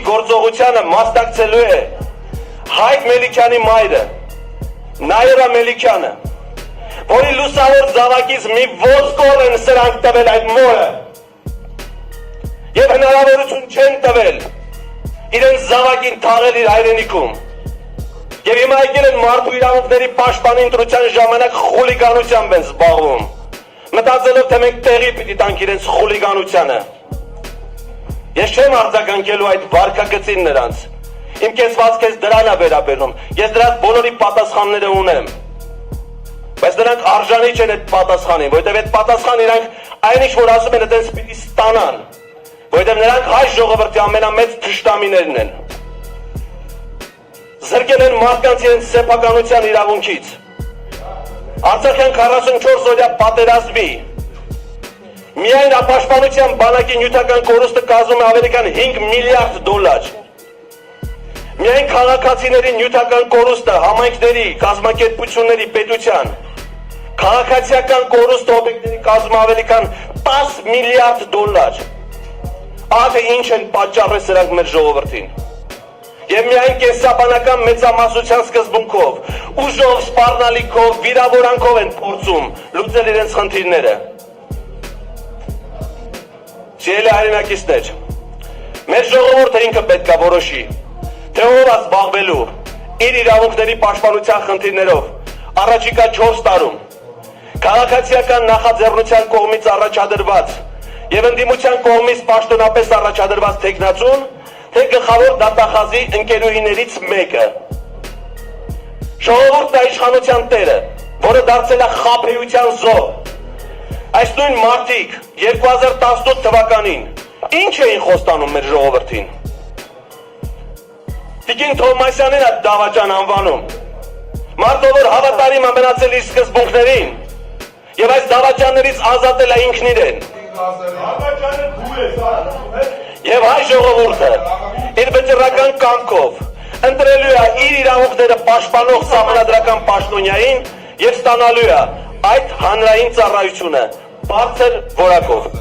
Գործողությանը մասնակցելու է Հայկ Մելիքյանի մայրը, Նաիրա Մելիքյանը, որի լուսավոր զավակից մի ոսկոր են սրանք տվել այդ մորը և հնարավորություն չեն տվել իրենց զավակին թաղել իր հայրենիքում և հիմա եկել են մարդու իրավունքների պաշտպանի ընտրության ժամանակ խուլիգանությամբ են զբաղվում, մտածելով թե մենք տեղի պիտի տանք իրենց խուլիգանությանը։ Ես չեմ արձագանքելու այդ վարքագծին նրանց, իմ կեցվածքես դրան է վերաբերում, ես դրանց բոլորի պատասխանները ունեմ, բայց նրանք արժանի չեն այդ պատասխանին, որովհետև այդ պատասխան իրանք այն ինչ որ ասում են այդպես պիտի ստանան, որովհետև նրանք հայ ժողովրդի ամենամեծ թշնամիներն են, զրկել են մարդկանց իրենց սեփականության իրավունքից, Արցախյան 44 օրյա պատերազմի Միայն ապաշտպանության բանակի նյութական կորուստը կազմում է ավելի քան 5 միլիարդ դոլար։ Միայն քաղաքացիների նյութական կորուստը համայնքների, կազմակերպությունների, պետության, քաղաքացիական կորուստը օբյեկտների կազմում ավելի քան 10 միլիարդ դոլար։ Ահա ինչ են պատճառել սրանք մեր ժողովրդին։ Եվ միայն կենսաբանական մեծամասնության սկզբունքով, ուժով, սպառնալիքով, վիրավորանքով են փորձում լուծել իրենց խնդիրները։ Սիրելի հայրենակիցներ, մեր ժողովուրդը ինքը պետք է որոշի, թե ով է զբաղվելու իր իրավունքների պաշտպանության խնդիրներով առաջիկա 4 տարում, քաղաքացիական նախաձեռնության կողմից առաջադրված եւ ընդդիմության կողմից պաշտոնապես առաջադրված թեկնածուն, թե գլխավոր դատախազի ընկերուհիներից մեկը։ Ժողովուրդն է իշխանության տերը, որը դարձել է խաբեության զոհ։ Այս նույն մարդիկ 2018 թվականին ինչ էին խոստանում մեր ժողովրդին։ Տիկին Թովմասյանին է դավաճան անվանում, մարդը որ հավատարիմ է մնացել իր սկզբունքներին եւ այս դավաճաններից ազատել է ինքն իրեն։ Եվ հայ ժողովուրդը իր վճռական կամքով ընտրելու է իր իրավունքները պաշտպանող սահմանադրական պաշտոնյային եւ ստանալու է այդ հանրային ծառայությունը բարձր որակով։